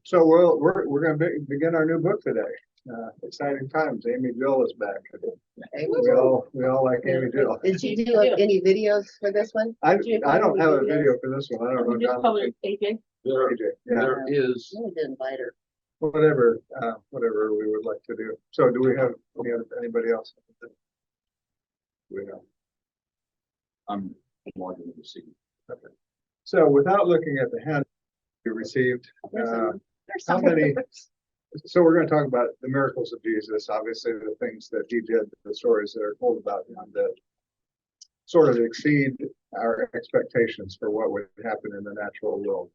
So we're going to begin our new book today. Exciting times. Amy-Jill is back. We all like Amy-Jill. Did you do any videos for this one? I don't have a video for this one. I don't know. Just call her AJ. There is. I didn't invite her. whatever we would like to do. So do we have anybody else? We know. I'm logging to see. Okay. So without looking at the hand we received, how many? So we're going to talk about the miracles of Jesus, obviously the things that he did, the stories that are told about him that sort of exceed our expectations for what would happen in the natural world.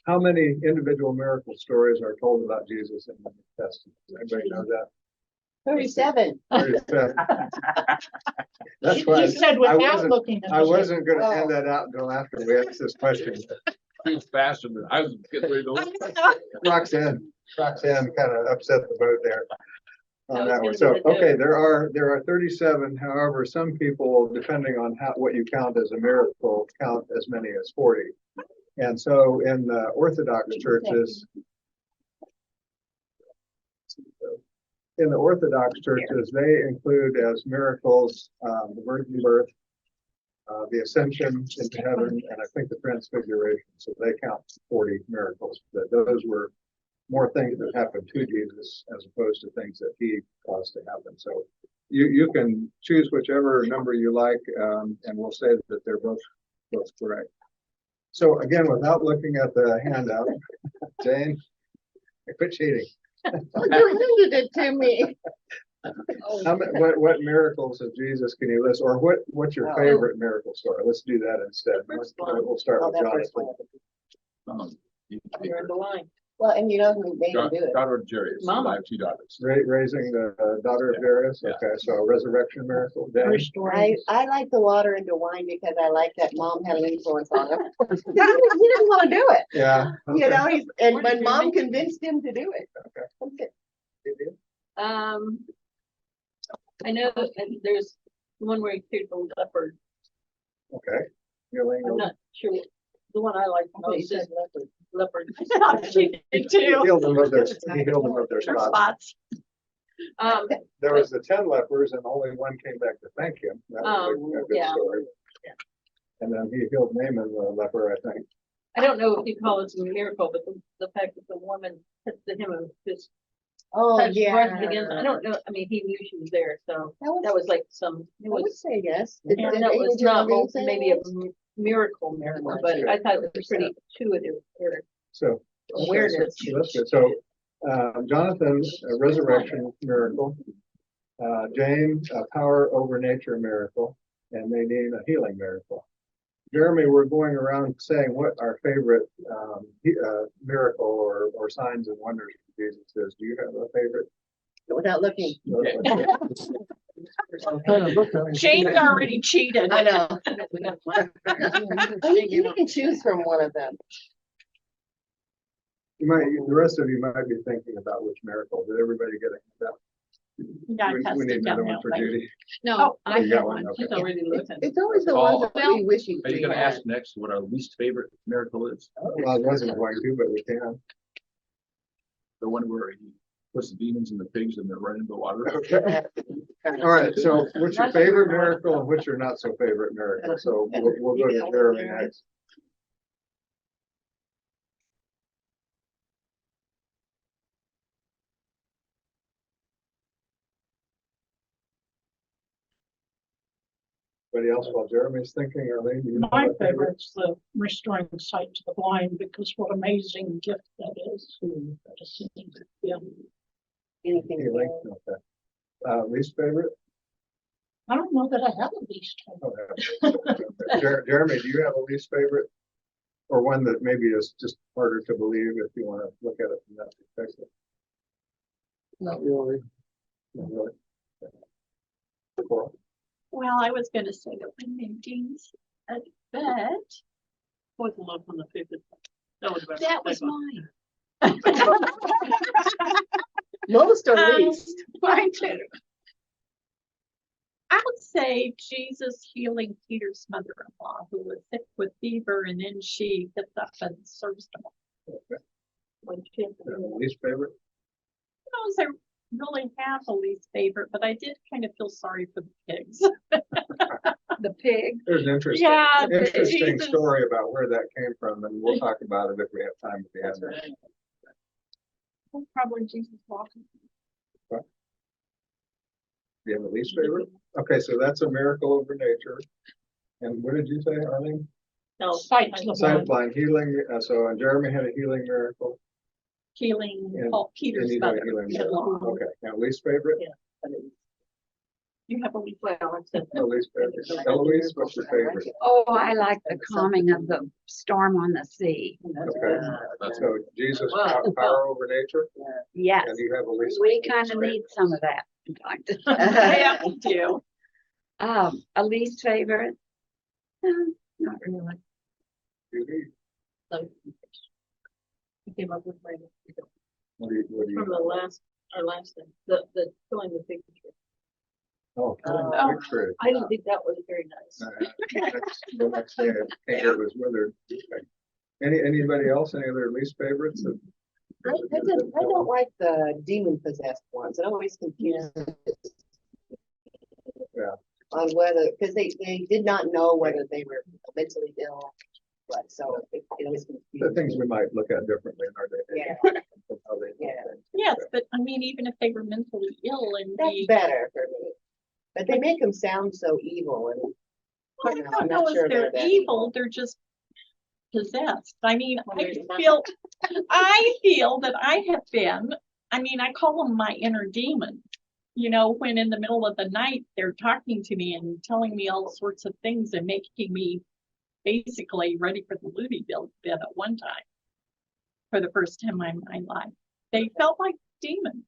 How many individual miracle stories are told about Jesus in the New Testament? Does anybody know that? 37. 37. That's why You said without looking at I wasn't going to hand that out until after we asked this question. Too faster than I was getting ready to look. Roxanne kind of upset the boat there on that one. So, okay, there are 37. However, some people, depending on what you count as a miracle, count as many as 40. And so in the Orthodox churches, they include as miracles the virgin birth, the ascension into heaven, and I think the transfiguration. So they count 40 miracles. But those were more things that happened to Jesus as opposed to things that he caused to happen. So you can choose whichever number you like, and we'll say that they're both correct. So again, without looking at the handout, Jane, quit cheating. You handed it to me. What miracles of Jesus can you list, or what's your favorite miracle story? Let's do that instead. We'll start with Jonathan. You're in the line. Well, and you know who made him do it? Daughter of Jairus. Mama. I have 2 daughters. Raising the daughter of Jairus. Yeah. Okay, so resurrection miracle. I like the water into wine because I like that mom had an influence on him. he didn't want to do it. Yeah. Okay. You know, but mom convinced him to do it. Okay. I know that there's one where he cured the leopard. Okay. Healing. I'm not sure. The one I like most is leopard. He healed them of their spots. There was the 10 lepers, and only one came back to thank him. That was a good story. Yeah. And then he healed Naaman, the leper, I think. I don't know if you call it a miracle, but the fact that the woman touched the hem of his Oh yeah. again, I don't know. I mean, he knew she was there, so that was like some. It I would was, say yes. and that was not maybe a miracle, Right, but sure. I thought it was pretty intuitive or So awareness. So that's good. So Jonathan, a resurrection miracle. Jane, a power over nature miracle, and Nadine, a healing miracle. Jeremy, we're going around saying what our favorite miracle or signs and wonders of Jesus is. Do you have a favorite? Without looking. Shane's already cheated. I know. You can choose from one of them. The rest of you might be thinking about which miracle. Did everybody get it? We need another one for Judy. No, I You got got one, one. okay. She's already looking. It's always the ones that we wish you Are you could going to have. ask next what our least favorite miracle is? Well, I wasn't going to, but we can. The one where he puts the demons in the pigs and they're running in the water? Okay. All right. So what's your favorite miracle and what's your not so favorite miracle? So we'll go to Jeremy next. Anybody else while Jeremy's thinking, or maybe you My favorite's the restoring sight to the blind, because what amazing gift that is. To see. Yeah. Anything. healing? Okay. Least favorite? I don't know that I have a least favorite. Okay. Jeremy, do you have a least favorite? Or one that maybe is just harder to believe if you want to look at it from that perspective? Not really. Not really. Cool. Well, I was gonna say that when Nadine's at bed, What's the love on the fifth? that was mine. Most or least. Mine too. I would say Jesus healing Peter's mother-in-law who was sick with fever, and then she gets up and serves them. Okay. Least favorite? I really have a least favorite, but I did kind of feel sorry for the pigs. The pig. There's an interesting, Yeah, interesting Jesus. story about where that came from, and we'll talk about it if we have time at the end. Probably Jesus walking. Do you have a least favorite? Okay, so that's a miracle over nature. And what did you say, Arlene? No, Sight to the Sight blind, blind healing, so Jeremy had a healing miracle. healing, And- Paul And Peter's you had a mother. healing Yeah. miracle. Okay, now least favorite? You have a least well, I said No least favorite. Eloise, what's your favorite? Oh, I like the calming of the storm on the sea. Okay, That's so Jesus, Wow. power over nature, Yes, and you have a least. we kind of need some of that from time to time. Yeah, we do. A least favorite? Not really. I came up with my, What do you? from the last, our last thing, the killing the big tree. Oh, Oh. big tree. I didn't think that was very nice. The next day, it was withered. Anybody else, any other least favorites? I don't like the demon possessed ones. It always confuses. Yeah. On whether, because they did not know whether they were mentally ill, but so it was The confusing. things we might look at differently in our day. Yeah. How they do Yeah. things. Yes, but I mean, even if they were mentally ill and That's be, better for me. But they make them sound so evil and. well, I I'm don't not know sure if they're that evil, they're just possessed. I mean, I feel that I have been, I mean, I call them my inner demons. You know, when in the middle of the night, they're talking to me and telling me all sorts of things and making me basically ready for the loony bin at one time. For the first time in my life. They felt like demons.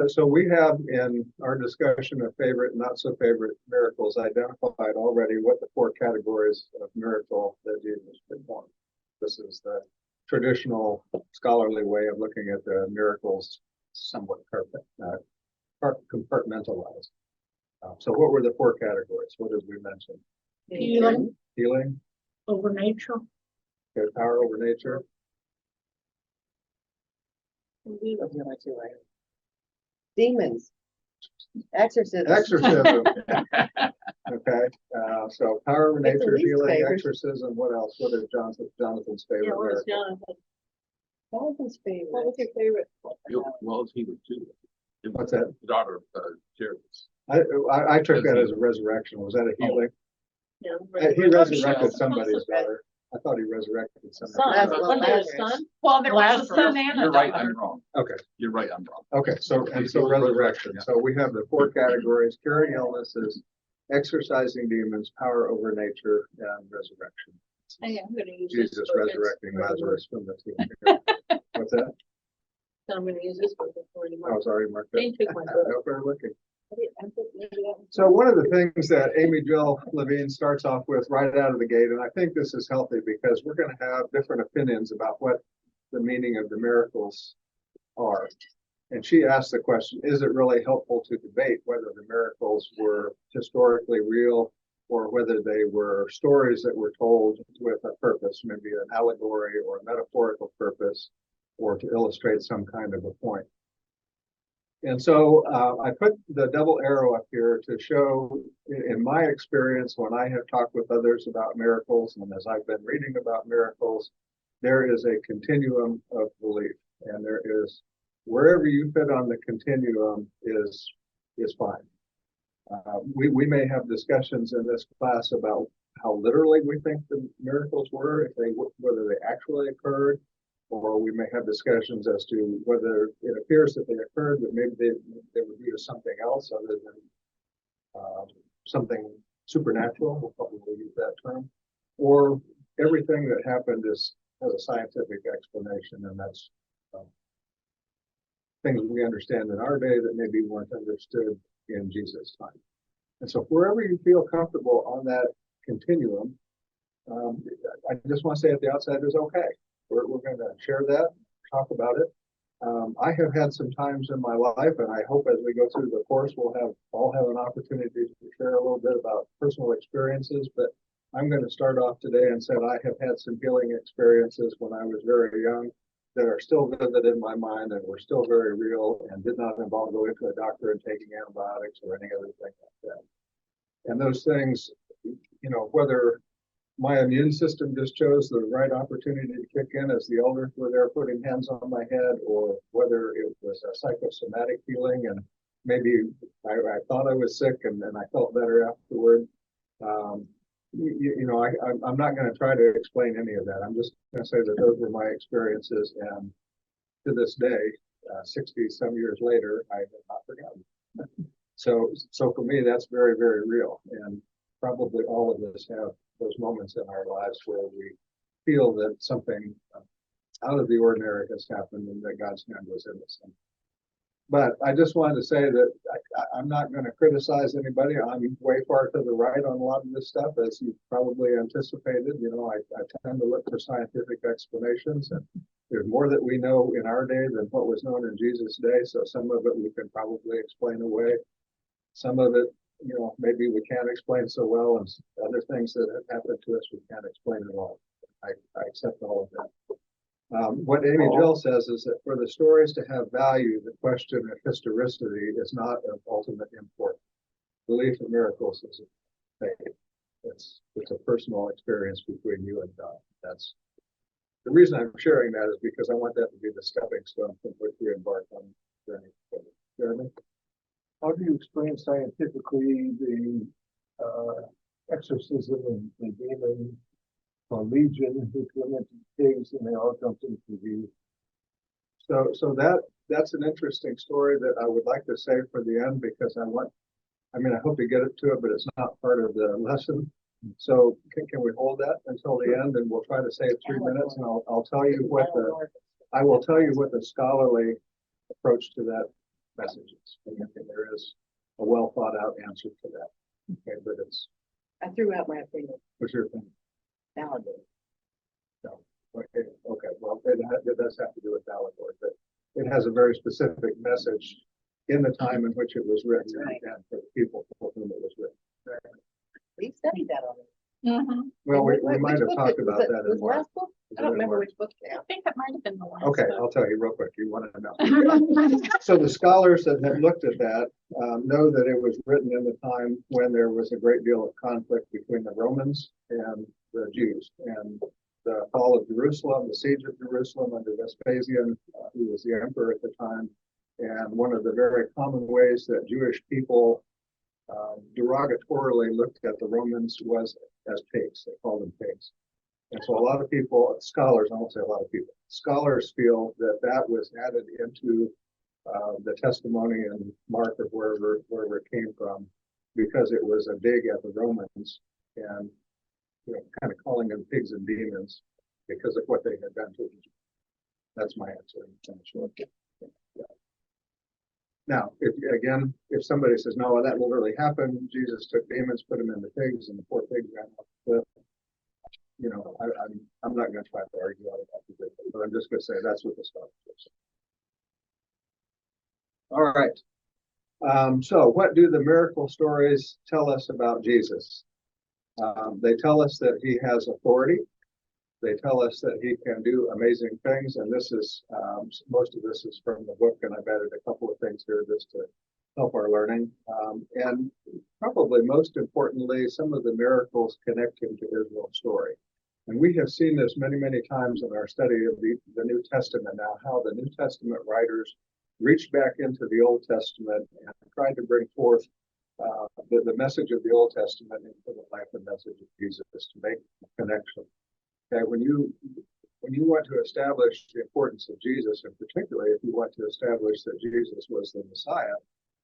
So we have in our discussion of favorite and not so favorite miracles identified already what the 4 categories of miracle that Jesus performed. This is the traditional scholarly way of looking at the miracles, somewhat compartmentalized. So what were the 4 categories? What did we mention? Healing Healing, over nature. okay, power over nature, demons. Exorcism. exorcism. Okay, so power over It's a nature, least healing, favorite. exorcism. What else? What is Jonathan's favorite Yeah, what was miracle? Jonathan? Jonathan's favorite. What was your favorite? well, it's healing too. It was What's that? the daughter of Jairus. I took that as a resurrection. Was that a healing? Yeah. He resurrected somebody's daughter. I thought he resurrected somebody's Son, That's daughter. what wasn't it his Lazarus. son? Well, there was a Lazarus. son and a You're right, daughter. I'm wrong. Okay, You're right, I'm wrong. okay, so resurrection. So we have the 4 categories: curing illnesses, exorcising demons, power over nature, and resurrection. Hey, I'm gonna use this. Jesus for next- resurrecting for the- Lazarus from the tomb. What's that? So I'm gonna use this for the 40 I mark. was already marked They took my up. book. No better looking. I think maybe that was- So one of the things that Amy-Jill Levine starts off with right out of the gate, and I think this is healthy because we're going to have different opinions about what the meaning of the miracles are. And she asked the question, is it really helpful to debate whether the miracles were historically real or whether they were stories that were told with a purpose, maybe an allegory or a metaphorical purpose, or to illustrate some kind of a point? And so I put the double arrow up here to show, in my experience, when I have talked with others about miracles, and as I've been reading about miracles, there is a continuum of belief, and there is, wherever you fit on the continuum is fine. We may have discussions in this class about how literally we think the miracles were, whether they actually occurred, or we may have discussions as to whether it appears that they occurred, but maybe they were due to something else other than something supernatural. We'll probably use that term. Or everything that happened has a scientific explanation, and that's things we understand in our day that maybe weren't understood in Jesus' time. And so wherever you feel comfortable on that continuum, I just want to say at the outset is okay. We're going to share that, talk about it. I have had some times in my life, and I hope as we go through the course, we'll all have an opportunity to share a little bit about personal experiences. But I'm going to start off today and said I have had some healing experiences when I was very young, that are still vivid in my mind and were still very real and did not involve going to a doctor and taking antibiotics or any other thing like that. And those things, you know, whether my immune system just chose the right opportunity to kick in as the elders were there putting hands on my head, or whether it was a psychosomatic feeling and maybe I thought I was sick and then I felt better afterward. I'm not going to try to explain any of that. I'm just going to say that those were my experiences, and to this day, 60 some years later, I have not forgotten. So for me, that's very, very real, and probably all of us have those moments in our lives where we feel that something out of the ordinary has happened and that God's hand was in this. But I just wanted to say that I'm not going to criticize anybody. I'm way far to the right on a lot of this stuff, as you probably anticipated. You know, I tend to look for scientific explanations, and there's more that we know in our day than what was known in Jesus' day. So some of it we can probably explain away. Some of it, you know, maybe we can't explain so well, and other things that have happened to us we can't explain at all. I accept all of that. What Amy-Jill says is that for the stories to have value, the question of historicity is not of ultimate import. Belief in miracles is a faith. It's a personal experience between you and God. That's the reason I'm sharing that, is because I want that to be the stepping stone from which we embark on the journey. Jeremy? How do you explain scientifically the exorcism of the demon or legion who went into pigs and they all jumped into the So that's an interesting story that I would like to save for the end, because I hope to get it to it, but it's not part of the lesson. So can we hold that until the end, and we'll try to save 3 minutes, and I'll tell you what the scholarly approach to that message is. And there is a well thought out answer to that. Okay, but I threw out my opinion. what's your opinion? Validated. No. Okay. Well, it does have to do with allegory, but it has a very specific message in the time in which it was written, Right. and for the people for whom it was written. We studied that already. Mhm. Well, we Which might have book talked was about it? that Was in Mark. last book? Is I it don't in remember Mark? which book now. I think that might have been the last. Okay, book. I'll tell you real quick. You want to know. So the scholars that have looked at that know that it was written in the time when there was a great deal of conflict between the Romans and the Jews, and the fall of Jerusalem, the siege of Jerusalem under Vespasian, who was the emperor at the time. And one of the very common ways that Jewish people derogatorily looked at the Romans was as pigs. They called them pigs. And so a lot of people, scholars, I won't say a lot of people, scholars feel that that was added into the testimony and Mark or wherever it came from, because it was a dig at the Romans, and kind of calling them pigs and demons because of what they had done to them. That's my answer. Yeah. Now, if somebody says, no, that literally happened, Jesus took demons, put them in the pigs, and the poor pigs ran off the cliff, I'm not going to try to argue out of that position, but I'm just going to say that's what the scholars say. All right. So what do the miracle stories tell us about Jesus? They tell us that he has authority. They tell us that he can do amazing things. And this is, most of this is from the book, and I've added a couple of things here just to help our learning. And probably most importantly, some of the miracles connect him to Israel's story. And we have seen this many, many times in our study of the New Testament now, how the New Testament writers reached back into the Old Testament and tried to bring forth the message of the Old Testament into the life and message of Jesus to make a connection. Okay, when you want to establish the importance of Jesus, and particularly if you want to establish that Jesus was the Messiah,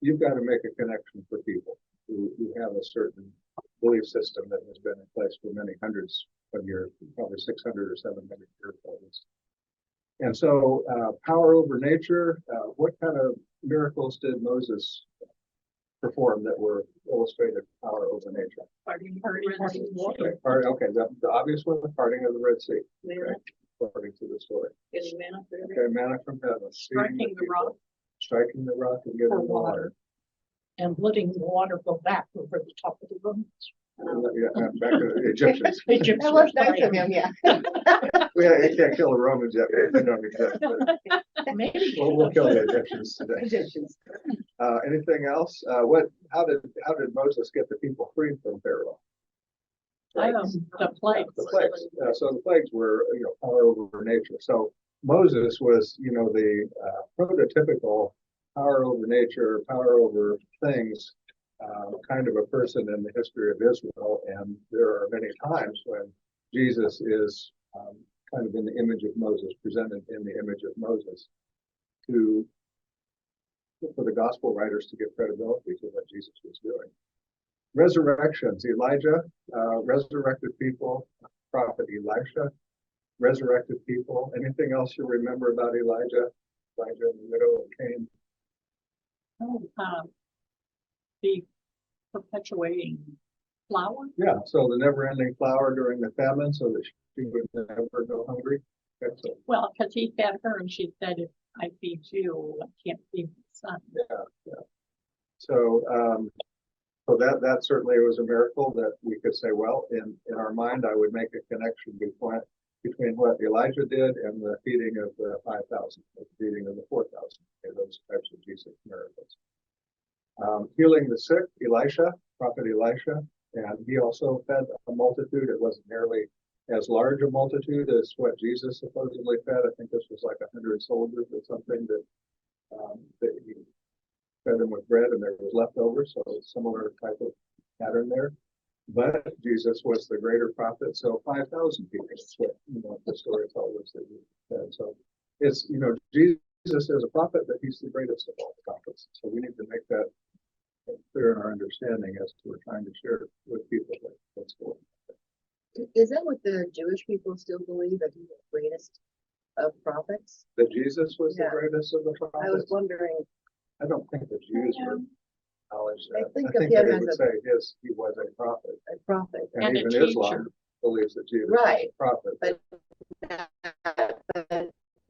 you've got to make a connection for people who have a certain belief system that has been in place for many hundreds of years, probably 600 or 700 years old. And so power over nature, what kind of miracles did Moses perform that were illustrated power over nature? Parting water. Okay, the obvious one, the parting of the Red Sea, okay, according to the story. Getting manna for every- Okay, manna from heaven. Striking the people, rock. Striking the rock and getting For the water. water. And letting the water go back over the top of the room. Back to the Egyptians. That was nice of him, yeah. We can't kill the Romans yet. They don't exist. But Maybe. we'll kill the Egyptians today. Egyptians. Anything else? How did Moses get the people freed from Pharaoh? The plagues. The plagues. So the plagues were, power over nature. So Moses was, the prototypical power over nature, power over things, kind of a person in the history of Israel. And there are many times when Jesus is kind of in the image of Moses, presented in the image of Moses, for the gospel writers to give credibility to what Jesus was doing. Resurrections, Elijah resurrected people, prophet Elisha resurrected people. Anything else you remember about Elijah? Elijah and the widow of Cain? The perpetuating flower. Yeah, so the never-ending flour during the famine so that she would never go hungry. Okay, so, Well, because he fed her and she said, if I feed you, I can't feed my son. yeah. So that certainly was a miracle that we could say, well, in our mind, I would make a connection between what Elijah did and the feeding of the 5,000, the feeding of the 4,000, those types of Jesus miracles. Healing the sick, prophet Elisha, and he also fed a multitude. It wasn't nearly as large a multitude as what Jesus supposedly fed. I think this was like 100 soldiers or something that he fed them with bread and there was leftovers, so similar type of pattern there. But Jesus was the greater prophet, so 5,000 people. That's what the story tells us that he said. So it's Jesus is a prophet, but he's the greatest of all prophets. So we need to make that clear in our understanding as we're trying to share with people what's going on. Is that what the Jewish people still believe, that he's the greatest of prophets? That Jesus was the Yeah. greatest of the I was prophets? wondering, I don't think the Jews would acknowledge I that. think I of think him they as would a- say he was a prophet. a prophet, And And a even Islam teacher. believes that Jesus Right. is a prophet. but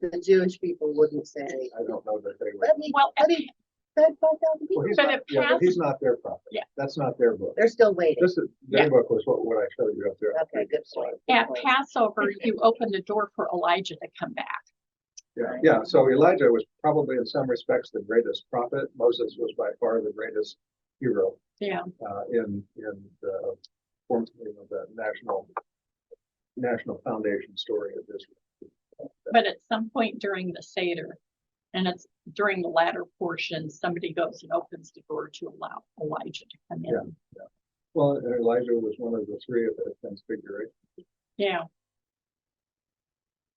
the Jewish people wouldn't say, I don't know that they would. but he, Well, but he fed 5,000 people. Well, he's But not, it yeah, but passed- he's not their prophet. Yeah. That's not their book. They're still waiting. This is, their Yeah. book was what I showed you up there. Okay, good point. At Passover, you opened the door for Elijah to come back. Yeah. So Elijah was probably in some respects the greatest prophet. Moses was by far the greatest hero Yeah. in the form of the national foundation story of Israel. But at some point during the Seder, and it's during the latter portion, somebody goes and opens the door to allow Elijah to come in. Well, Elijah was one of the three of the transfiguration. Yeah.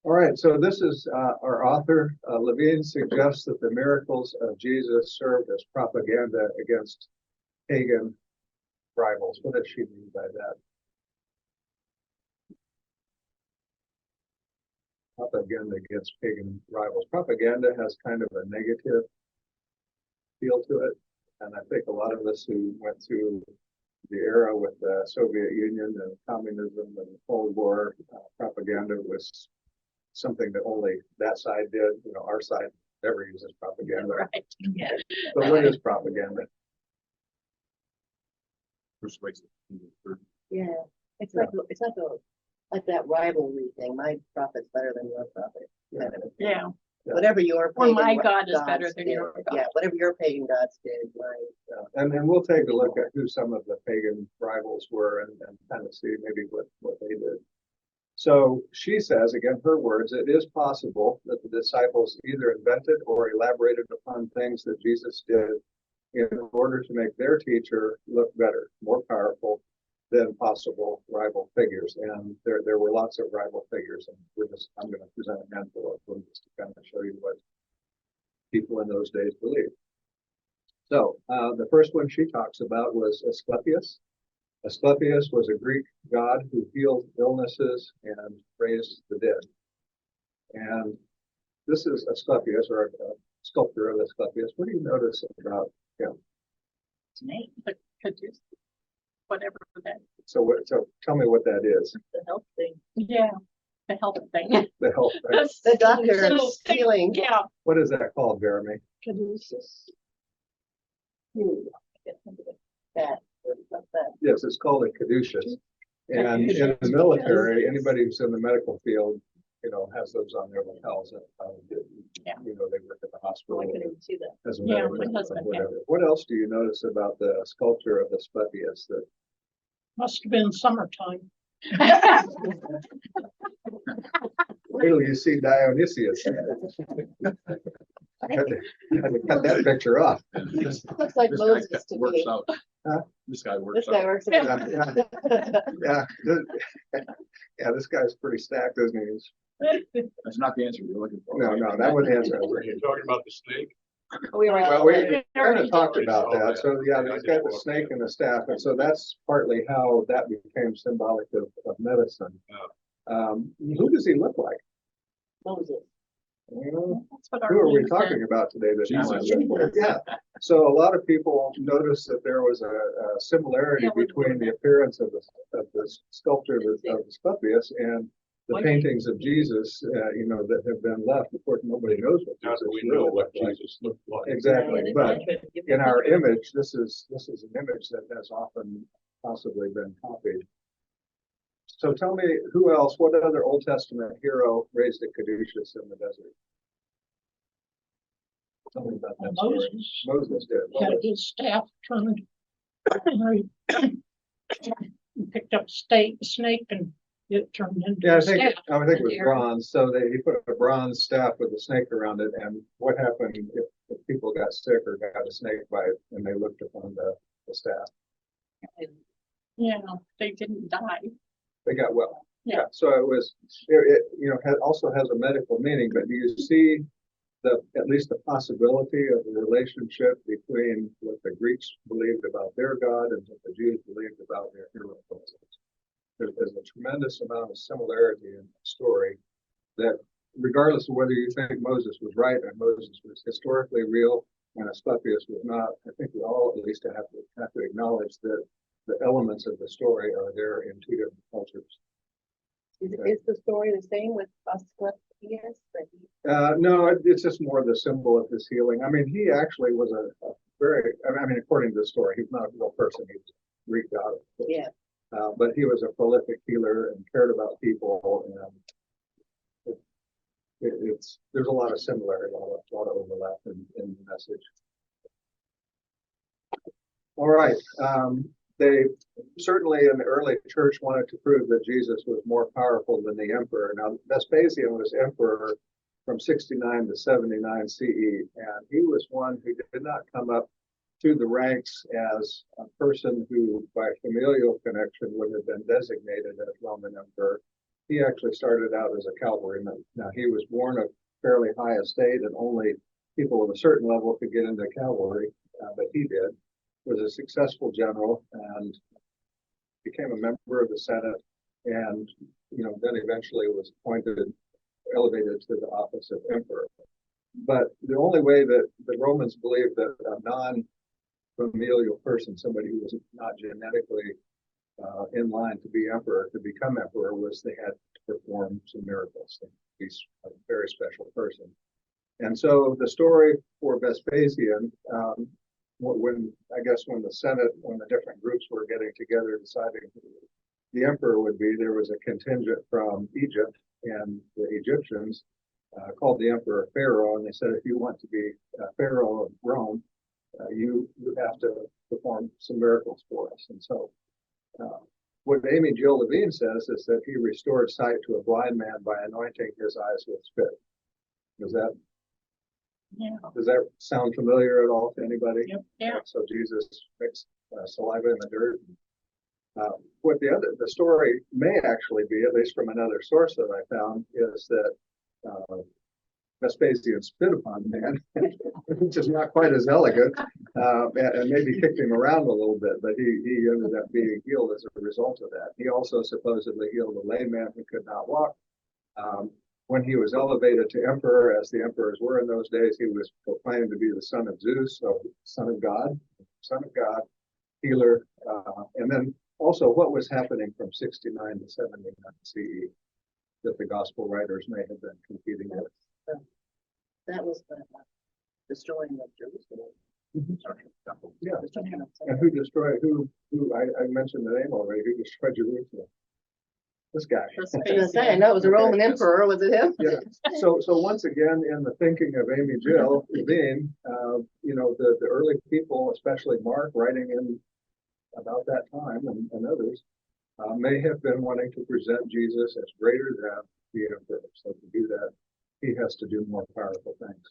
All right, so this is our author. Levine suggests that the miracles of Jesus served as propaganda against pagan rivals. What does she mean by that? Propaganda against pagan rivals. Propaganda has kind of a negative feel to it. And I think a lot of us who went through the era with the Soviet Union and communism and the Cold War, propaganda was something that only that side did. Our side never uses propaganda. Right. Yeah. But what is propaganda? Persuasive. Yeah, it's like that rivalry thing. My prophet's better than your prophet. kind of a thing. Yeah. Whatever your Or pagan my God is gods better than did. your God. Yeah, whatever your pagan gods did, mine. Yeah. And then we'll take a look at who some of the pagan rivals were and kind of see maybe what they did. So she says, again, her words, it is possible that the disciples either invented or elaborated upon things that Jesus did in order to make their teacher look better, more powerful than possible rival figures. And there were lots of rival figures, and I'm going to present a handful of them just to kind of show you what people in those days believed. So the first one she talks about was Asclepius. Asclepius was a Greek god who healed illnesses and raised the dead. And this is Asclepius, or a sculpture of Asclepius. What do you notice about him? Name, the Caduceus, whatever that. So tell me what that is. The health thing. Yeah. The health thing. The health, right? The doctor little is thing, healing. Yeah. What is that called, Jeremy? Caduceus. That. What's that? Yes, it's called a caduceus. And in the military, anybody who's in the medical field, has those on their lapels. Yeah. They work at the Oh, hospital I couldn't even see that. as a Yeah, medical my or husband had. whatever. What else do you notice about the sculpture of Asclepius that Must have been summertime. wait till you see Dionysius? I had to cut that picture off. This Looks like this guy Moses to works me. out. Huh? This guy This works guy out. works. Yeah, yeah, yeah, this guy's pretty stacked, isn't he? That's not the answer you're looking for. No, no, that wasn't the answer. Were you talking about the snake? We were. Well, we kind of talked about that. So yeah, he's got the snake and the staff. And so that's partly how that became symbolic of medicine. Who does he look like? Moses. Well, That's what our who are we league said. talking about today? Jesus. Yeah. So a lot of people noticed that there was a similarity between the appearance of the sculpture of Asclepius and the paintings of Jesus, that have been left. Of course, nobody knows what How Jesus do we really know what looked like. Jesus looked like? Exactly, but in our image, this is an image that has often possibly been copied. So tell me, who else, what other Old Testament hero raised a caduceus in the desert? Tell me about that story. Moses did. Had his staff turned. He picked up snake and it turned into Yeah, a I think staff. it was bronze. So he put a bronze staff with a snake around it. And what happened if people got sick or got a snake bite and they looked upon the staff? Yeah, they didn't die. They got well. Yeah. So it also has a medical meaning, but do you see at least the possibility of a relationship between what the Greeks believed about their God and what the Jews believed about their hero? There's a tremendous amount of similarity in the story that regardless of whether you think Moses was right and Moses was historically real and Asclepius was not, I think we all at least have to acknowledge that the elements of the story are there in two different cultures. Is the story the same with Asclepius? No, it's just more the symbol of his healing. I mean, he actually was a very, according to the story, he's not a real person. He was a Greek god. Yeah. But he was a prolific healer and cared about people. And there's a lot of similarity, a lot of overlap in the message. All right. They certainly in the early church wanted to prove that Jesus was more powerful than the emperor. Now, Vespasian was emperor from 69 to 79 CE, and he was one who did not come up through the ranks as a person who, by familial connection, would have been designated as Roman emperor. He actually started out as a cavalryman. Now, he was born of fairly high estate, and only people of a certain level could get into cavalry, but he did. Was a successful general and became a member of the Senate, and then eventually was elevated to the office of emperor. But the only way that the Romans believed that a non-familial person, somebody who was not genetically in line to be emperor, to become emperor, was they had to perform some miracles. He's a very special person. And so the story for Vespasian, when the Senate, when the different groups were getting together deciding who the emperor would be, there was a contingent from Egypt, and the Egyptians called the emperor Pharaoh, and they said, if you want to be Pharaoh of Rome, you have to perform some miracles for us. And so what Amy-Jill Levine says is that he restored sight to a blind man by anointing his eyes with spit. Does that sound familiar at all to anybody? Yep. Yeah. So Jesus mixed saliva in the dirt. What the story may actually be, at least from another source that I found, is that Vespasian spit upon the man, which is not quite as elegant, and maybe kicked him around a little bit, but he ended up being healed as a result of that. He also supposedly healed a lame man who could not walk. When he was elevated to emperor, as the emperors were in those days, he was proclaimed to be the son of Zeus, so son of God, healer. And then also what was happening from 69 to 79 CE that the gospel writers may have been competing with. That was the destroying of Jerusalem. Yeah, and who destroyed, I mentioned the name already, who destroyed Jerusalem? This guy. The I was gonna say, I Vespasian. know it was a Okay, Roman yes. emperor, was it him? Yeah, so once again, in the thinking of Amy-Jill Levine, you know, the early people, especially Mark, writing in about that time and others, may have been wanting to present Jesus as greater than the emperor. So to do that, he has to do more powerful things.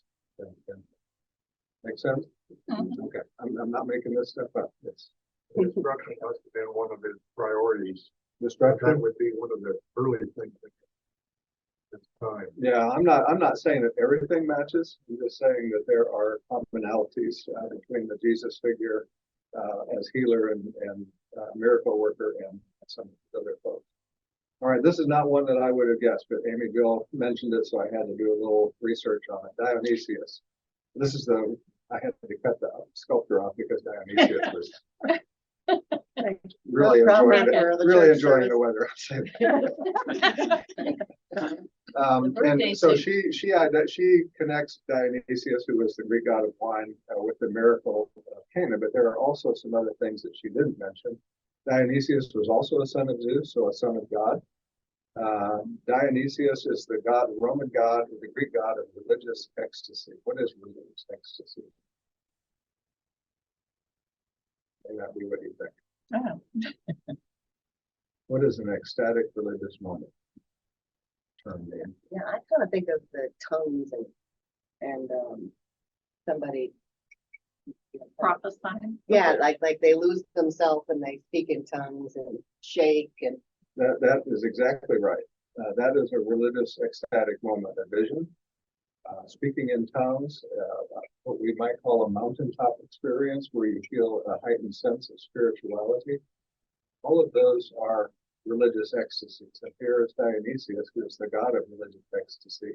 Make sense? Okay, I'm not making this stuff up. It's Destruction must have been one of his priorities. That destruction. would be one of the early things at this time. Yeah, I'm not saying that everything matches. I'm just saying that there are commonalities between the Jesus figure as healer and miracle worker and some other folks. All right, this is not one that I would have guessed, but Amy-Jill mentioned it, so I had to do a little research on it. Dionysius. This is I had to cut the sculptor off because Dionysius was really No problem, enjoying Emperor of the really church enjoying the service. weather. birthday And so suit. she connects Dionysius, who was the Greek god of wine, with the miracle of Cana. But there are also some other things that she didn't mention. Dionysius was also a son of Zeus, so a son of God. Dionysius is the Roman god, or the Greek god of religious ecstasy. What is religious ecstasy? May not be what you think. Oh. What is an ecstatic religious moment? Term name. Yeah, I kind of think of the tongues and somebody. Prophesying. Yeah, like they lose themselves and they speak in tongues and shake and. That is exactly right. That is a religious ecstatic moment, a vision. Speaking in tongues, what we might call a mountaintop experience where you feel a heightened sense of spirituality. All of those are religious ecstasies. And here is Dionysius, who is the god of religious ecstasy.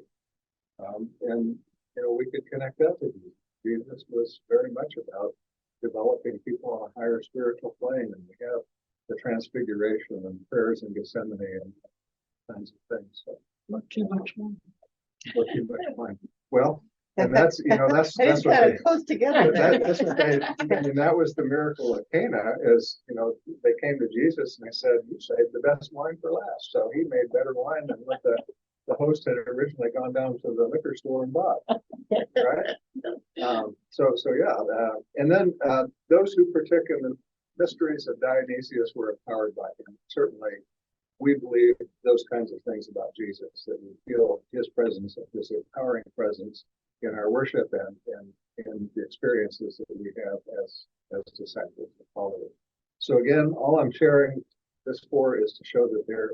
And, you know, we could connect that to Jesus. Jesus was very much about developing people on a higher spiritual plane. And we have the transfiguration and prayers in Gethsemane and kinds of things. So, Not too much more. or too much wine. Well, and that's, you know, that's It what kind they, of goes together. that's what they, I mean, that was the miracle of Cana, is, you know, they came to Jesus and they said, you saved the best wine for last. So he made better wine than what the host had originally gone down to the liquor store and bought. Right? So yeah, and then those who partook in the mysteries of Dionysius were empowered by him. Certainly, we believe those kinds of things about Jesus, that we feel his presence, his empowering presence in our worship and the experiences that we have as disciples and followers. So again, all I'm sharing this for is to show that there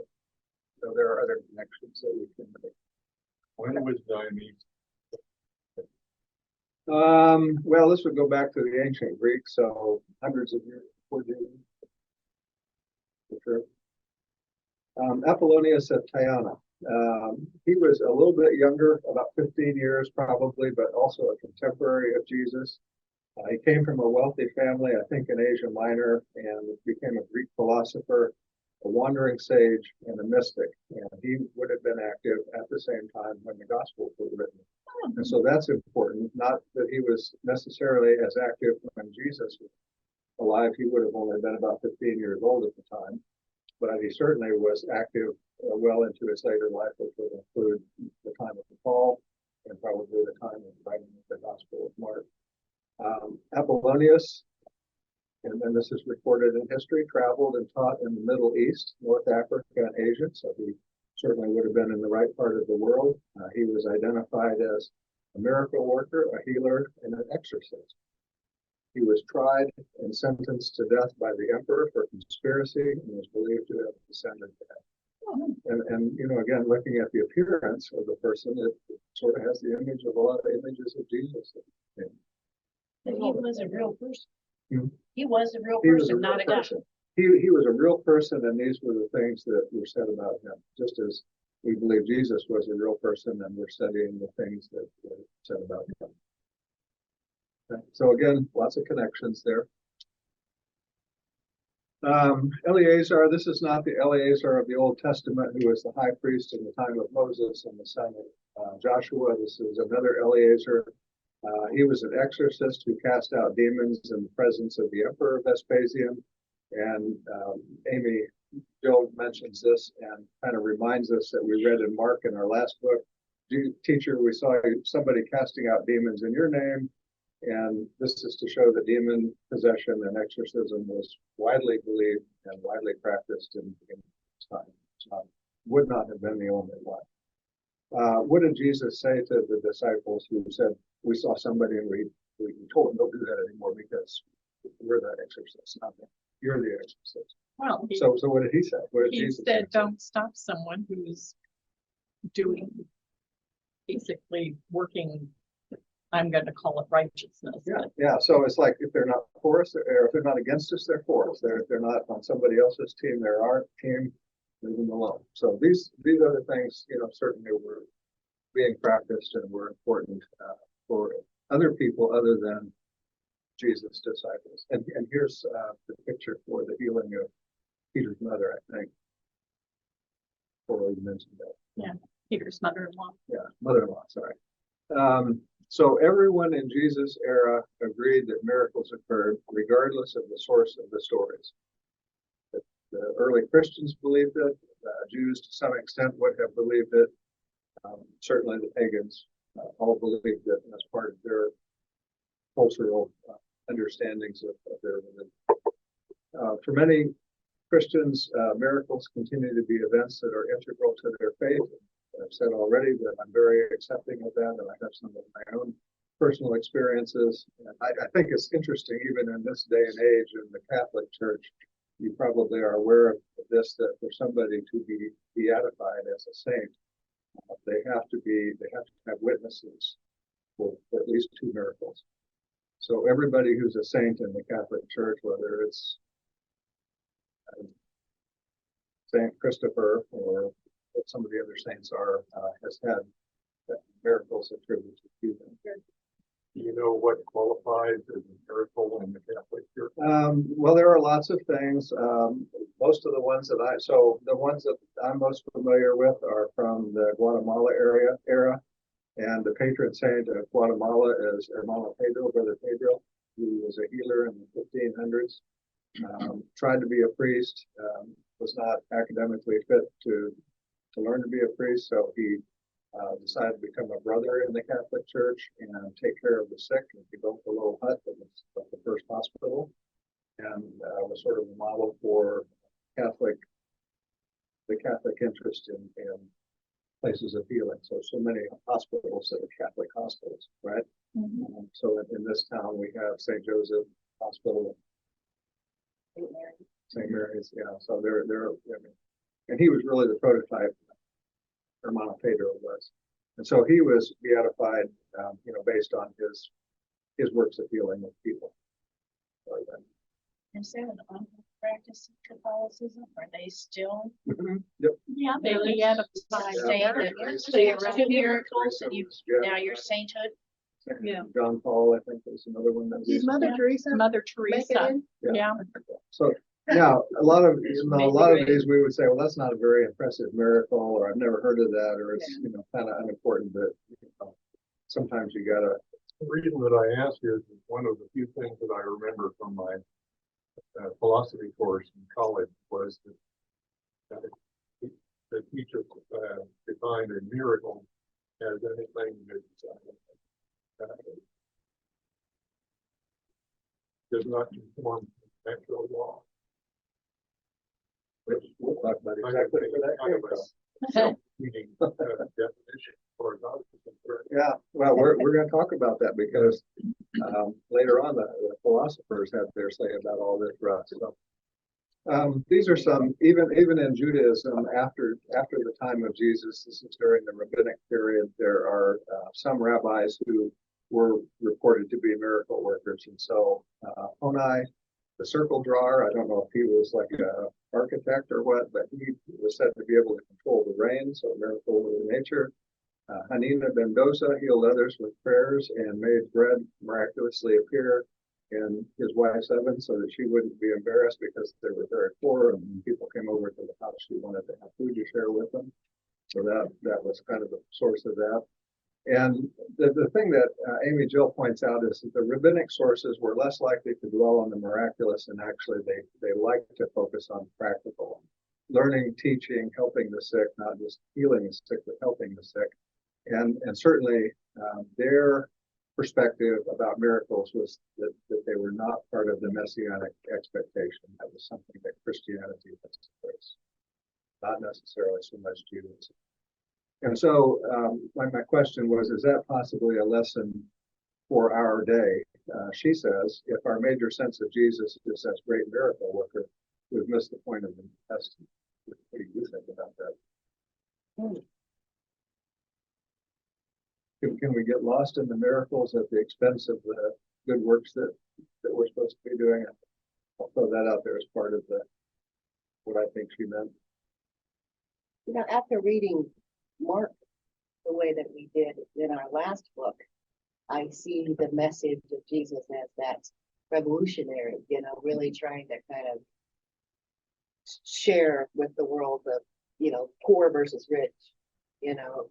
are other connections that we can make. When was Dionysius? Well, this would go back to the ancient Greek, so hundreds of years before Jesus. For sure. Apollonius of Tyana. He was a little bit younger, about 15 years probably, but also a contemporary of Jesus. He came from a wealthy family, I think in Asia Minor, and became a Greek philosopher, a wandering sage, and a mystic. And he would have been active at the same time when the Gospels were written. And so that's important, not that he was necessarily as active when Jesus was alive. He would have only been about 15 years old at the time, but he certainly was active well into his later life, which would include the time of the fall and probably the time of writing the Gospel of Mark. Apollonius, and then this is recorded in history, traveled and taught in the Middle East, North Africa, and Asia, so he certainly would have been in the right part of the world. He was identified as a miracle worker, a healer, and an exorcist. He was tried and sentenced to death by the emperor for conspiracy and was believed to have descended to heaven. And you know, again, looking at the appearance of the person, it sort of has the image of a lot of images of Jesus. And he was a real person. Hmm. He was a real He was a person, real not a guy. person. He was a real person, and these were the things that were said about him. Just as we believe Jesus was a real person, and we're studying the things that were said about him. Okay. So again, lots of connections there. Eleazar, this is not the Eleazar of the Old Testament, who was the high priest in the time of Moses and the son of Joshua. This is another Eleazar. He was an exorcist who cast out demons in the presence of the Emperor Vespasian. And Amy-Jill mentions this and kind of reminds us that we read in Mark in our last book, teacher, we saw somebody casting out demons in your name. And this is to show that demon possession and exorcism was widely believed and widely practiced in time. Would not have been the only one. What did Jesus say to the disciples who said, we saw somebody and we told them don't do that anymore because we're the exorcists, not them. You're the exorcist. Well, So what did he say? What did he Jesus said, say? don't stop someone who's doing, basically working, I'm going to call it righteousness. Yeah. So it's like if they're not for us, or if they're not against us, they're for us. If they're not on somebody else's team, they're our team. Leave them alone. So these other things, certainly were being practiced and were important for other people other than Jesus' disciples. And here's the picture for the healing of Peter's mother, I think. Before we mentioned that. Yeah, Peter's mother-in-law. Yeah, mother-in-law, sorry. So everyone in Jesus' era agreed that miracles occurred regardless of the source of the stories. The early Christians believed it. Jews, to some extent, would have believed it. Certainly the pagans all believed it as part of their cultural understandings of their religion. For many Christians, miracles continue to be events that are integral to their faith. I've said already that I'm very accepting of that, and I have some of my own personal experiences. And I think it's interesting, even in this day and age in the Catholic Church, you probably are aware of this, that for somebody to be beatified as a saint, they have to have witnesses for at least 2 miracles. So everybody who's a saint in the Catholic Church, whether it's Saint Christopher or what some of the other saints are, has had miracles attributed to them. Do you know what qualifies as a miracle in the Catholic Church? Well, there are lots of things. Most of the ones that I'm most familiar with are from the Guatemala era, and the patron saint of Guatemala is Hermano Pedro, Brother Pedro, who was a healer in the 1500s. Tried to be a priest, was not academically fit to learn to be a priest, so he decided to become a brother in the Catholic Church and take care of the sick. And he built a little hut that was like the first hospital, and was sort of a model for the Catholic interest in places of healing. So many hospitals that are Catholic hospitals, right? Mhm. So in this town we have St. Joseph Hospital, St. Mary's, yeah. So and he was really the prototype. Hermano Pedro was, and so he was beatified, based on his works of healing with people. So, Is there an ongoing practice of Catholicism? Are they still? Yep. Yeah, they Really? beatified. So you have 2 miracles and Yeah. now your sainthood? Yeah. John Paul, I think, was another one that Did was. Mother Yeah. Teresa Mother make it Teresa. in? Yeah. So now a lot of these we would say, well, that's not a very impressive miracle, or I've never heard of that, or it's kind of unimportant. But sometimes you gotta. The reason that I ask is one of the few things that I remember from my philosophy course in college was that the teacher defined a miracle as anything that does not conform to natural law. Which we'll talk about Kind of exactly where that kind came of a from. self-meaning definition for God. Yeah, well, we're going to talk about that because later on the philosophers had their say about all this stuff. So these are some, even in Judaism, after the time of Jesus, this is during the rabbinic period, there are some rabbis who were reported to be miracle workers. And so Honi, the circle drawer, I don't know if he was like an architect or what, but he was said to be able to control the rain, so a miracle of nature. Hanina Mendoza healed others with prayers and made bread miraculously appear in his wife's oven so that she wouldn't be embarrassed because they were very poor, and when people came over to the house, she wanted to have food to share with them. So that was kind of the source of that. And the thing that Amy-Jill points out is that the rabbinic sources were less likely to dwell on the miraculous, and actually they like to focus on practical, learning, teaching, helping the sick, not just healing the sick, but helping the sick. And certainly their perspective about miracles was that they were not part of the messianic expectation. That was something that Christianity has embraced, not necessarily so much Judaism. And so my question was, is that possibly a lesson for our day? She says, if our major sense of Jesus is as great miracle worker, we've missed the point of the New Testament. What do you think about that? Can we get lost in the miracles at the expense of the good works that we're supposed to be doing? I'll throw that out there as part of what I think she meant. You know, after reading Mark the way that we did in our last book, I see the message of Jesus as that revolutionary, you know, really trying to kind of share with the world of, you know, poor versus rich, you know,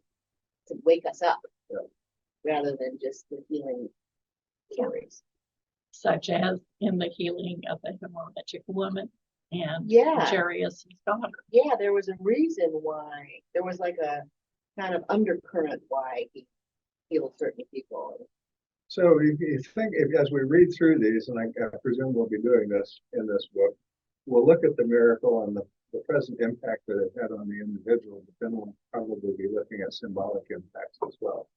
to wake us up, rather than just the healing stories. Such as in the healing of the hemorrhagic woman and Yeah. Jairus' daughter. Yeah, there was a reason why, there was like a kind of undercurrent why he healed certain people. So if you think, as we read through these, and I presume we'll be doing this in this book, we'll look at the miracle and the present impact that it had on the individual, but then we'll probably be looking at symbolic impacts as well.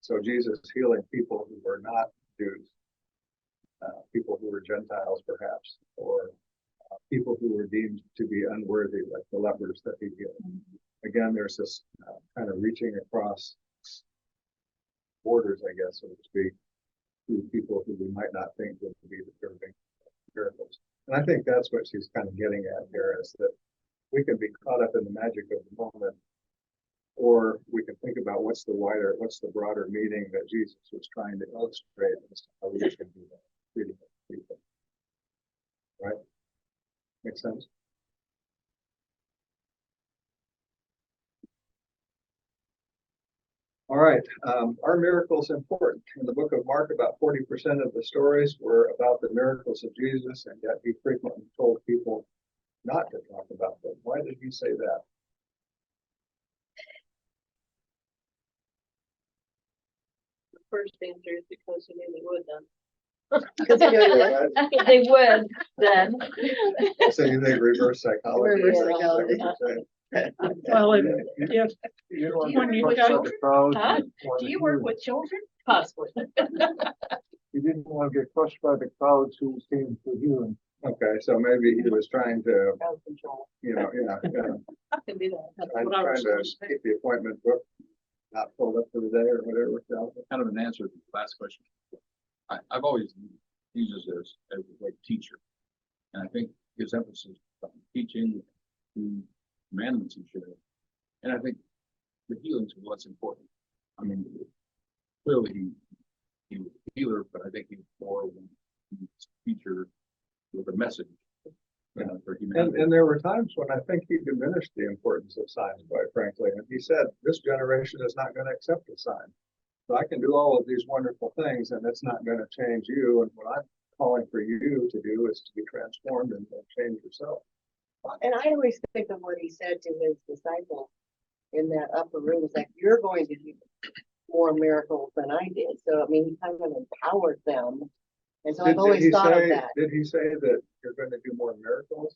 So Jesus healing people who were not Jews, people who were Gentiles perhaps, or people who were deemed to be unworthy, like the lepers that he healed. Again, there's this kind of reaching across borders, I guess, so to speak, to people who we might not think would be deserving miracles. And I think that's what she's kind of getting at here, is that we can be caught up in the magic of the moment, or we can think about what's the broader meaning that Jesus was trying to illustrate as to how we can do that, treating people. Right? Makes sense? All right, are miracles important? In the book of Mark, about 40% of the stories were about the miracles of Jesus, and yet he frequently told people not to talk about them. Why did he say that? The first answer is because he knew they would then. Because They would then. So you think reverse psychology? Reverse Is that what psychology. you're saying? Well, if You don't want When to you push go- by the crowd, Huh? you want do to you work hear- with children? Possibly. You didn't want to get crushed by the crowds who came to hear him. Okay, so maybe he was trying to, crowd control. yeah, I can do that. That's trying what I was to going to say. keep the appointment book not filled up for the day or whatever. So, Kind of an answer to the last question. I've always used this as a great teacher. And I think his emphasis on teaching the commandments he shared. And I think the healings are what's important. I mean, clearly he was a healer, but I think he's more of a teacher with a message. For humanity. and there were times when I think he diminished the importance of signs, quite frankly. And he said, this generation is not going to accept a sign. So I can do all of these wonderful things, and it's not going to change you. And what I'm calling for you to do is to be transformed and change yourself. And I always think of what he said to his disciples in that upper room. It's like, you're going to do more miracles than I did. So, I mean, he kind of empowered them. And so I've always thought of that. Did he say that you're going to do more miracles?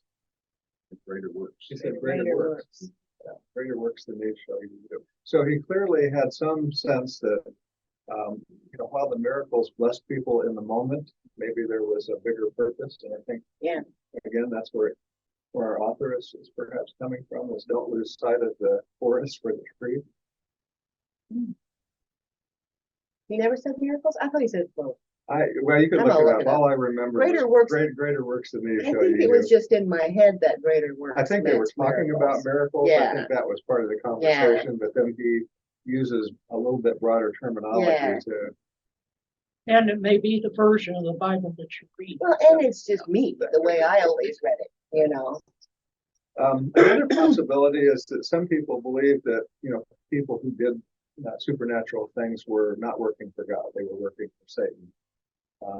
Greater works. He said greater works. Yeah, greater works than these shall you do. So he clearly had some sense that, while the miracles blessed people in the moment, maybe there was a bigger purpose. And I think, again, that's where our author is perhaps coming from, is don't lose sight of the forest for the tree. He never said miracles? I thought he said both. Well, you can I'm look gonna it look up. it up. All I remember Greater was works. greater works than these I shall think you it was do. just in my head that greater works. I think they were meant talking about miracles. I Yeah. think that was part of the conversation, but then he uses a little bit broader terminology Yeah. to. And it may be the version of the Bible that you read. Well, and it's just me, the way I always read it, Another possibility is that some people believe that, people who did supernatural things were not working for God. They were working for Satan.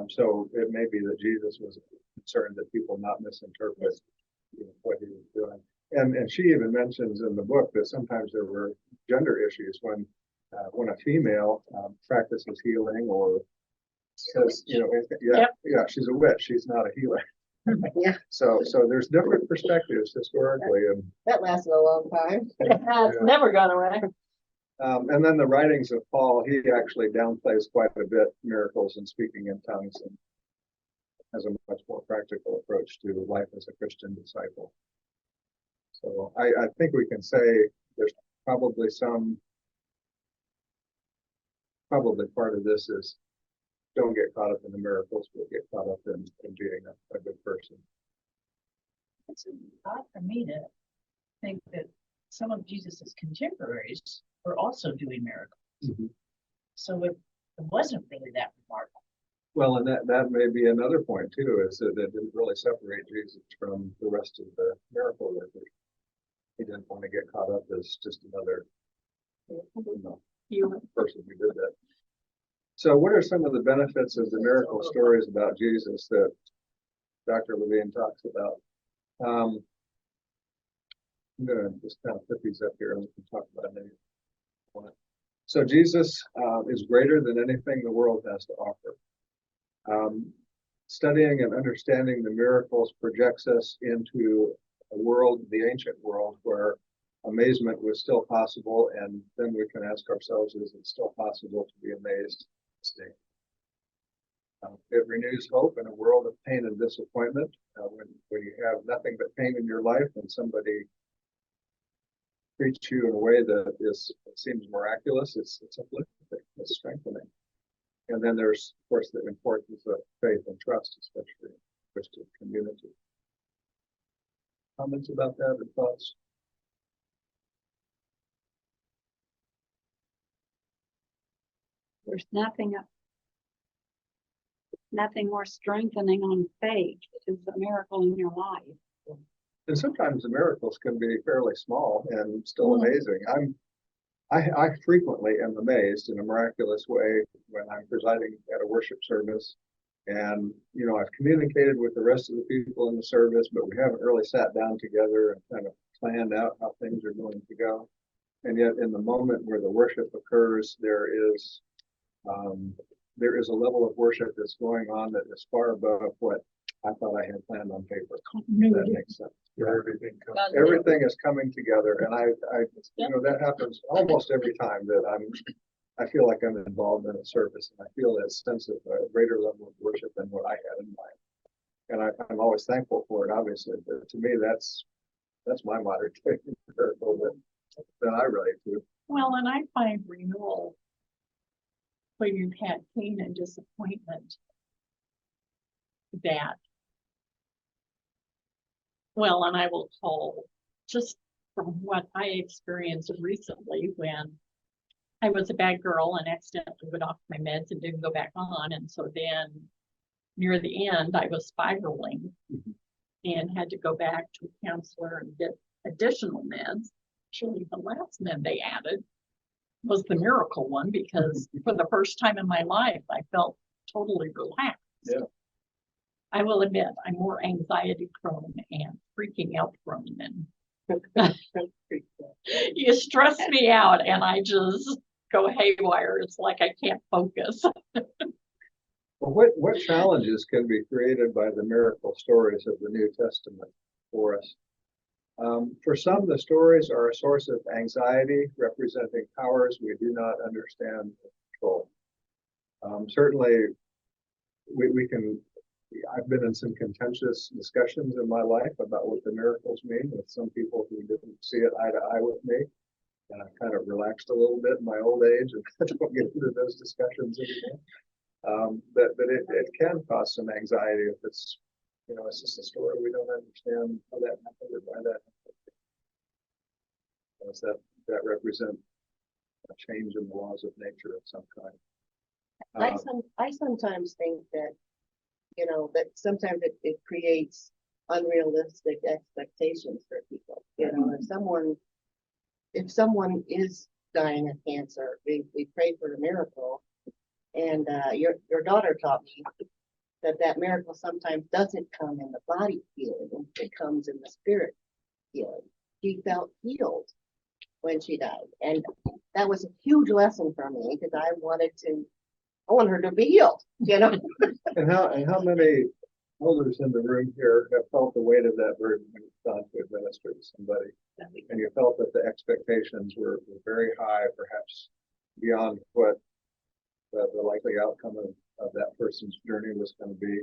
So it may be that Jesus was concerned that people not misinterpret what he was doing. And she even mentions in the book that sometimes there were gender issues when a female practices healing or says, yeah, she's a witch. She's not a healer. Yeah, So there's different perspectives historically, and that lasted a long time. It's never gone away. and then the writings of Paul, he actually downplays quite a bit miracles and speaking in tongues, and has a much more practical approach to life as a Christian disciple. So I think we can say there's probably part of this is don't get caught up in the miracles, but get caught up in being a good person. It's odd for me to think that some of Jesus's contemporaries were also doing miracles. Mm-hmm. So it wasn't really that remarkable. Well, and that may be another point too, is that it didn't really separate Jesus from the rest of the miracle workers. He didn't want to get caught up as just another person who did that. So what are some of the benefits of the miracle stories about Jesus that Dr. Levine talks about? I'm going to just kind of put these up here and we can talk about it. So Jesus is greater than anything the world has to offer. Studying and understanding the miracles projects us into a world, the ancient world, where amazement was still possible, and then we can ask ourselves, is it still possible to be amazed today? It renews hope in a world of pain and disappointment. When you have nothing but pain in your life and somebody treats you in a way that seems miraculous, it's uplifting, it's strengthening. And then there's, of course, the importance of faith and trust, especially in Christian community. Comments about that or thoughts? There's nothing more strengthening on faith is a miracle in your life. And sometimes the miracles can be fairly small and still amazing. I frequently am amazed in a miraculous way when I'm presiding at a worship service. And, I've communicated with the rest of the people in the service, but we haven't really sat down together and kind of planned out how things are going to go. And yet in the moment where the worship occurs, there is a level of worship that's going on that is far above what I thought I had planned on paper. That makes sense. Everything is coming together, and that happens almost every time that I feel like I'm involved in a service, and I feel that sense of a greater level of worship than what I had in mind. And I'm always thankful for it, obviously, but to me, that's my modern day miracle that I relate to. Well, and I find renewal when you've had pain and disappointment and I will call, just from what I experienced recently when I was a bad girl and accidentally went off my meds and didn't go back on. And so then near the end, I was spiraling and had to go back to a counselor and get additional meds. Actually, the last med they added was the miracle one, because for the first time in my life, I felt totally relaxed. Yeah. I will admit, I'm more anxiety prone and freaking out prone than you stress me out and I just go haywire. It's like I can't focus. Well, what challenges can be created by the miracle stories of the New Testament for us? For some, the stories are a source of anxiety, representing powers we do not understand or control. Certainly, I've been in some contentious discussions in my life about what the miracles mean with some people who didn't see it eye to eye with me. And I kind of relaxed a little bit in my old age and don't get into those discussions anymore. But it can cause some anxiety if it's just a story we don't understand how that happened or why that happened. Does that represent a change in the laws of nature of some kind? I sometimes think that, that sometimes it creates unrealistic expectations for people. If someone is dying of cancer. We prayed for a miracle. And your daughter taught me that miracle sometimes doesn't come in the body healing, it comes in the spirit healing. She felt healed when she died. And that was a huge lesson for me because I want her to be healed, you know? And how many elders in the room here have felt the weight of that burden when it's gone to administer to somebody? And you felt that the expectations were very high, perhaps beyond what the likely outcome of that person's journey was going to be.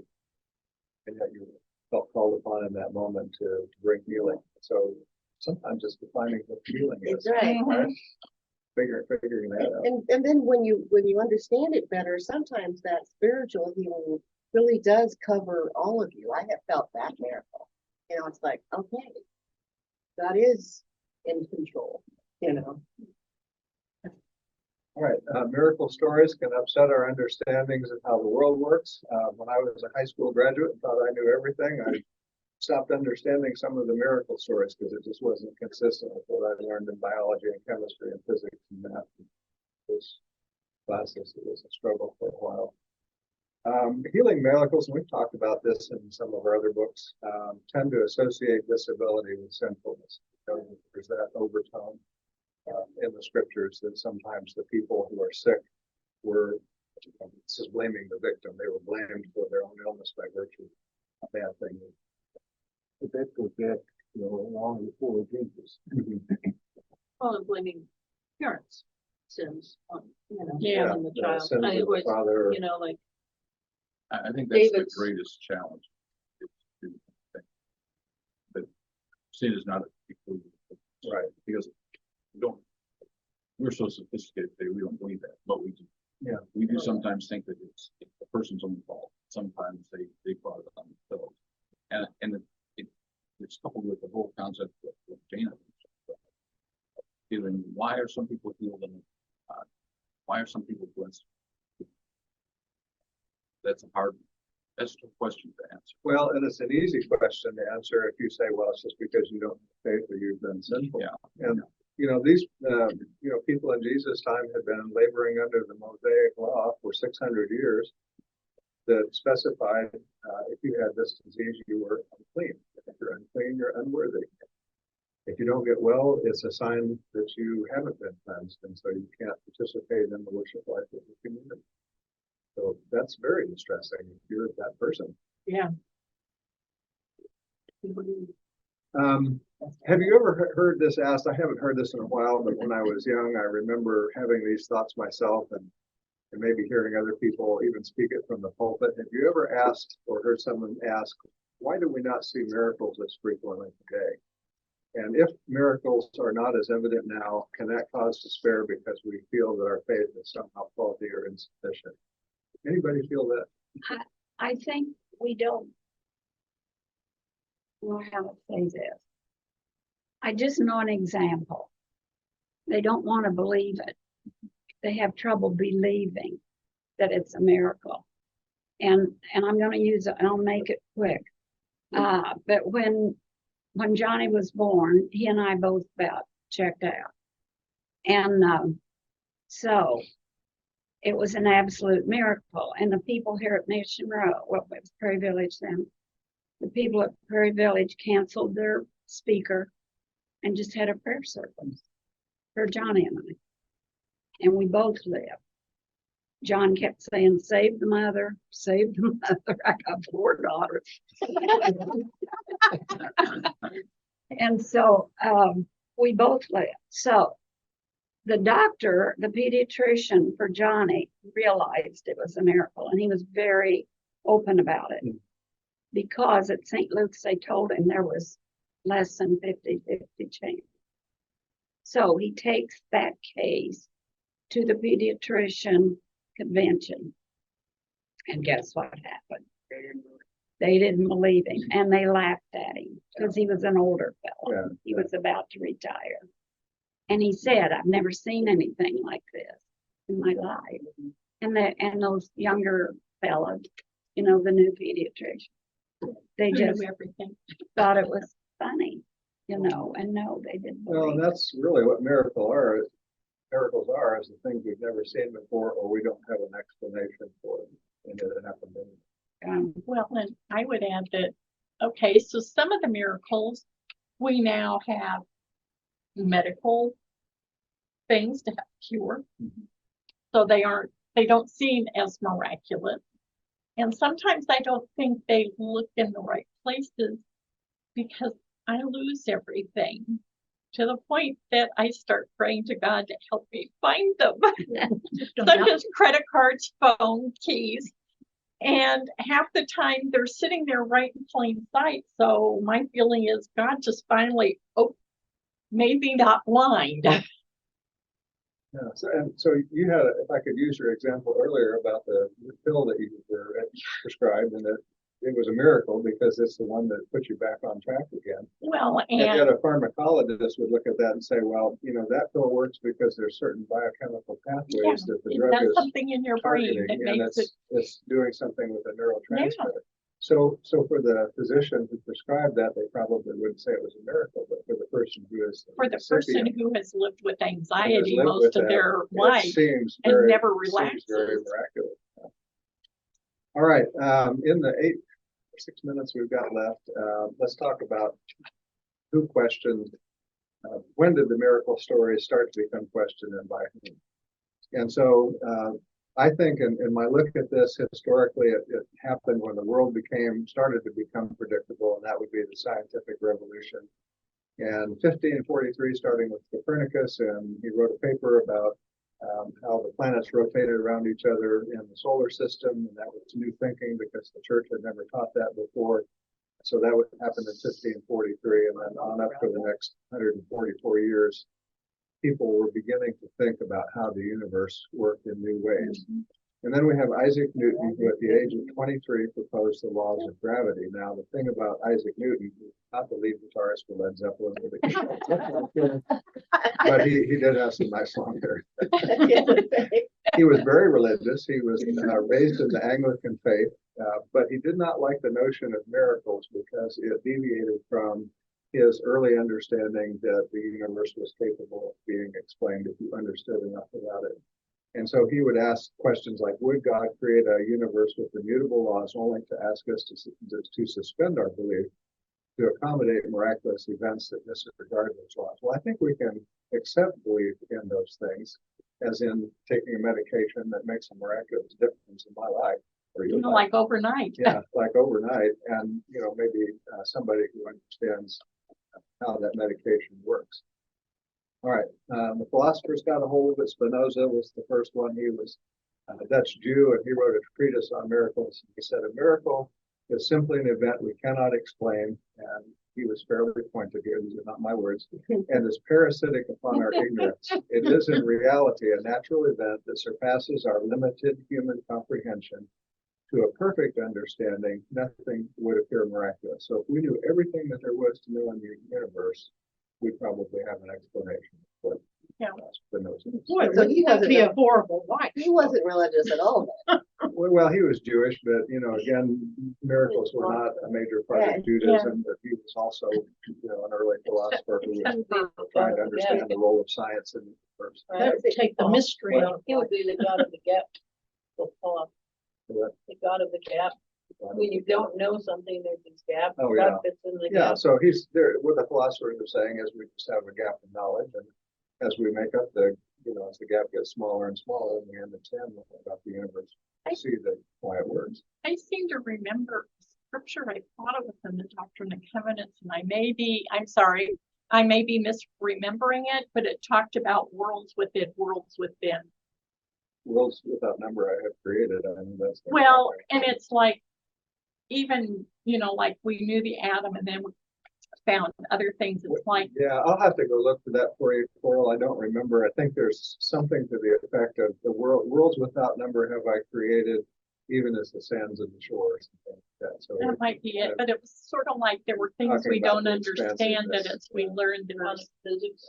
And yet you felt called upon in that moment to bring healing. So sometimes it's defining what healing is. That's right. Figuring that out. And then when you understand it better, sometimes that spiritual healing really does cover all of you. I have felt that miracle. You know, it's like, okay, God is in control, you know. All right, miracle stories can upset our understandings of how the world works. When I was a high school graduate and thought I knew everything, I stopped understanding some of the miracle stories because it just wasn't consistent with what I learned in biology and chemistry and physics and math. Those classes, it was a struggle for a while. Healing miracles, and we've talked about this in some of our other books, tend to associate disability with sinfulness. There's that overtone in the scriptures that sometimes the people who are sick were, this is blaming the victim, they were blamed for their own illness by virtue of a bad thing. But that goes back, long before Jesus. Well, and blaming parents' sins on, Yeah. on the the child. sins of It the was, father. like, I think that's David's- the greatest challenge. is to think that sin is not included. Right. Because we're so sophisticated today, we don't believe that, but we do. Yeah. We do sometimes think that it's the person's own fault. Sometimes they brought it on themselves. And it's coupled with the whole concept of Jana. Feeling, why are some people healed and why are some people blessed? That's a tough question to answer. Well, and it's an easy question to answer if you say, well, it's just because you don't have faith or you've been sinful. Yeah. And, these, people in Jesus' time had been laboring under the Mosaic law for 600 years that specified if you had this disease, you were unclean. If you're unclean, you're unworthy. If you don't get well, it's a sign that you haven't been cleansed, and so you can't participate in the worship life of the community. So that's very distressing if you're that person. Yeah. Have you ever heard this asked? I haven't heard this in a while, but when I was young, I remember having these thoughts myself and maybe hearing other people even speak it from the pulpit. Have you ever asked or heard someone ask, why do we not see miracles as frequently today? And if miracles are not as evident now, can that cause despair because we feel that our faith is somehow faulty or insufficient? Anybody feel that? I think we don't know how to say this. I just know an example. They don't want to believe it. They have trouble believing that it's a miracle. And I'm going to use it, and I'll make it quick. But when Johnny was born, he and I both about checked out. And so it was an absolute miracle. And the people here at Mission Row, well, it was Prairie Village then, the people at Prairie Village canceled their speaker and just had a prayer service for Johnny and I. And we both lived. John kept saying, save the mother, save the mother. I got 4 daughters. And so we both lived. So the doctor, the pediatrician for Johnny, realized it was a miracle, and he was very open about it. Because at St. Luke's, they told him there was less than 50-50 chance. So he takes that case to the pediatrician convention. And guess what happened? They didn't believe him, and they laughed at him because he was an older fellow. Yeah. He was about to retire. And he said, I've never seen anything like this in my life. And those younger fellows, the new pediatrician, they just everything. thought it was funny, and no, they didn't Well, believe and that's really what miracle are. miracles are is the things we've never seen before, or we don't have an explanation for them. And it happened. Well, and I would add that, okay, so some of the miracles, we now have medical things to help cure. So they don't seem as miraculous. And sometimes I don't think they look in the right places because I lose everything to the point that I start praying to God to help me find them. Such as credit cards, phone, keys. And half the time they're sitting there right in plain sight. So my feeling is God just finally, maybe not blind. Yeah, so you had, if I could use your example earlier about the pill that you were prescribed, and it was a miracle because it's the one that put you back on track again. Well, and yet a pharmacologist would look at that and say, well, that pill works because there's certain biochemical pathways that the drug is something in your brain targeting, that and makes it's doing something with a neurotransmitter. So for the physician who prescribed that, they probably wouldn't say it was a miracle, but for the person who is who has lived with anxiety most of their life and never relaxes. Very miraculous. All right, in the 6 minutes we've got left, let's talk about who questioned. When did the miracle stories start to become questioned and by whom? And so I think in my look at this historically, it happened when the world started to become predictable, and that would be the scientific revolution. And 1543, starting with Copernicus, and he wrote a paper about how the planets rotated around each other in the solar system, and that was new thinking because the church had never taught that before. So that would happen in 1543, and then on up for the next 144 years. People were beginning to think about how the universe worked in new ways. And then we have Isaac Newton, who at the age of 23 proposed the laws of gravity. Now, the thing about Isaac Newton, not the lead guitarist for Led Zeppelin, but he did have some nice long hair. He was very religious. He was raised in the Anglican faith, but he did not like the notion of miracles because it deviated from his early understanding that the universe was capable of being explained if you understood enough about it. And so he would ask questions like, would God create a universe with immutable laws only to ask us to suspend our belief to accommodate miraculous events that disregard those laws? Well, I think we can accept belief in those things, as in taking a medication that makes a miraculous difference in my life. Or your life. Like overnight. Yeah, like overnight. And, maybe somebody who understands how that medication works. All right, the philosophers got a hold of it. Spinoza was the first one. He was a Dutch Jew, and he wrote a treatise on miracles. He said a miracle is simply an event we cannot explain, and he was fairly pointed here, these are not my words, and is parasitic upon our ignorance. It is in reality a natural event that surpasses our limited human comprehension. To a perfect understanding, nothing would appear miraculous. So if we knew everything that there was to know in the universe, we'd probably have an explanation for Spinoza. So he That'd wasn't be a horrible wife. He wasn't religious at all. Well, he was Jewish, but again, miracles were not a major part of Judaism. But he was also, an early philosopher who was trying to understand the role of science in the universe. That would take the mystery out. He would be the God of the gap. The God of the gap. When you don't know something, there's this gap. Oh, yeah. God fits in the Yeah, gap. so he's there. What the philosophers are saying is we just have a gap in knowledge, and as we make up as the gap gets smaller and smaller, and we understand more about the universe, we see why it works. I seem to remember scripture. I thought it was in the Doctrine and Covenants, and I may be misremembering it, but it talked about worlds within worlds within. Worlds without number I have created. I mean, that's and it's like, even, like we knew the atom and then we found other things. It's like, yeah, I'll have to go look for that for you, Coral. I don't remember. I think there's something to the effect of the worlds without number have I created, even as the sands of the shore, or something like that. So that might be it, but it was sort of like there were things we don't understand that as we learned there's physics.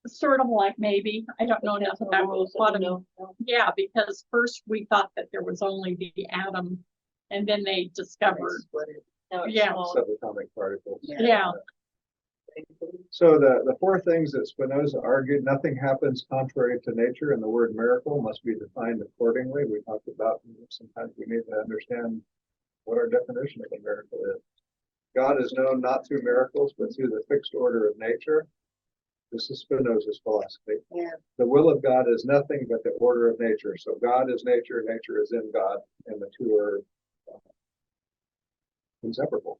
Sort of like maybe, I don't know enough about quantum. Yeah, because first we thought that there was only the atom, and then they discovered. Split it. Now it's Yeah. small. subatomic particles. Yeah. So the four things that Spinoza argued, nothing happens contrary to nature, and the word miracle must be defined accordingly. We talked about sometimes we need to understand what our definition of a miracle is. God is known not through miracles, but through the fixed order of nature. This is Spinoza's philosophy. Yeah. The will of God is nothing but the order of nature. So God is nature, nature is in God, and the two are inseparable.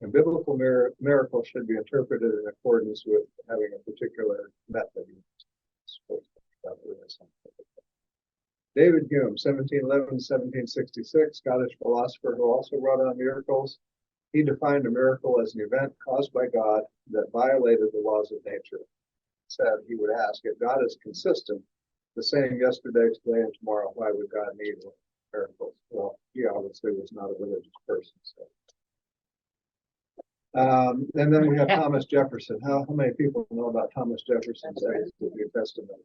And biblical miracles should be interpreted in accordance with having a particular method. David Hume, 1711-1766, Scottish philosopher who also wrote on miracles. He defined a miracle as an event caused by God that violated the laws of nature. Said he would ask, if God is consistent, the same yesterday, today, and tomorrow, why would God need miracles? Well, he obviously was not a religious person. So. And then we have Thomas Jefferson. How many people know about Thomas Jefferson's New Testament?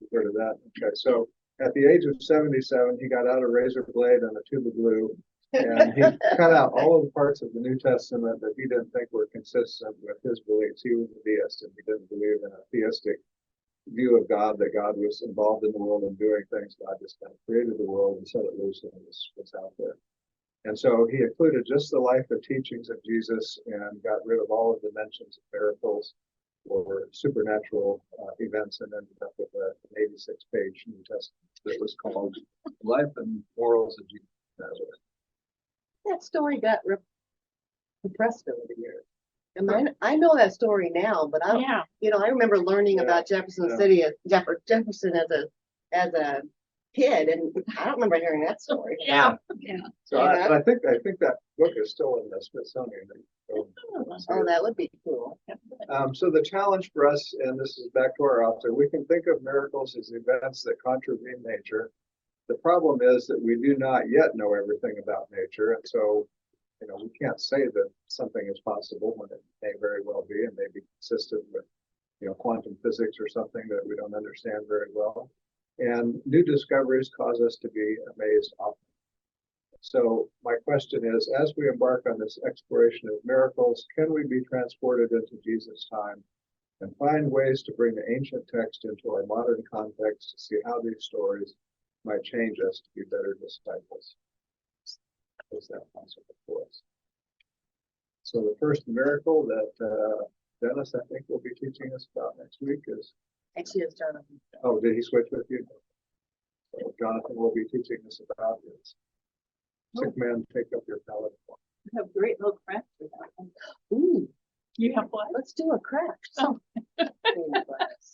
You've heard of that? Okay, so at the age of 77, he got out a razor blade and a tube of glue, and he cut out all of the parts of the New Testament that he didn't think were consistent with his beliefs. He was a deist, and he didn't believe in a theistic view of God, that God was involved in the world and doing things. God just kind of created the world and set it loose, and was out there. And so he included just the life and teachings of Jesus and got rid of all of the mentions of miracles or supernatural events, and ended up with an 86-page New Testament that was called Life and Morals of Jesus of Nazareth. That story got repressed over the years. And I know that story now, but I don't, Yeah, I remember learning about Jefferson City, Jefferson as a kid, and I don't remember hearing that story. yeah. So I think that book is still in the Smithsonian. Oh, that would be cool. So the challenge for us, and this is back to our author, we can think of miracles as events that contravene nature. The problem is that we do not yet know everything about nature, and so we can't say that something is possible when it may very well be, and may be consistent with quantum physics or something that we don't understand very well. And new discoveries cause us to be amazed often. So my question is, as we embark on this exploration of miracles, can we be transported into Jesus' time and find ways to bring the ancient text into our modern context to see how these stories might change us to be better disciples? Is that possible for us? So the first miracle that Dennis, I think, will be teaching us about next week is... Actually, it's Jonathan. Oh, did he switch with you? So Jonathan will be teaching us about this. Sick man, take up your pallet. You have great little crafts for that. Ooh, You have what? let's do a craft. Oh.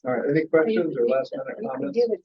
All right, any questions or last minute You can comments? give it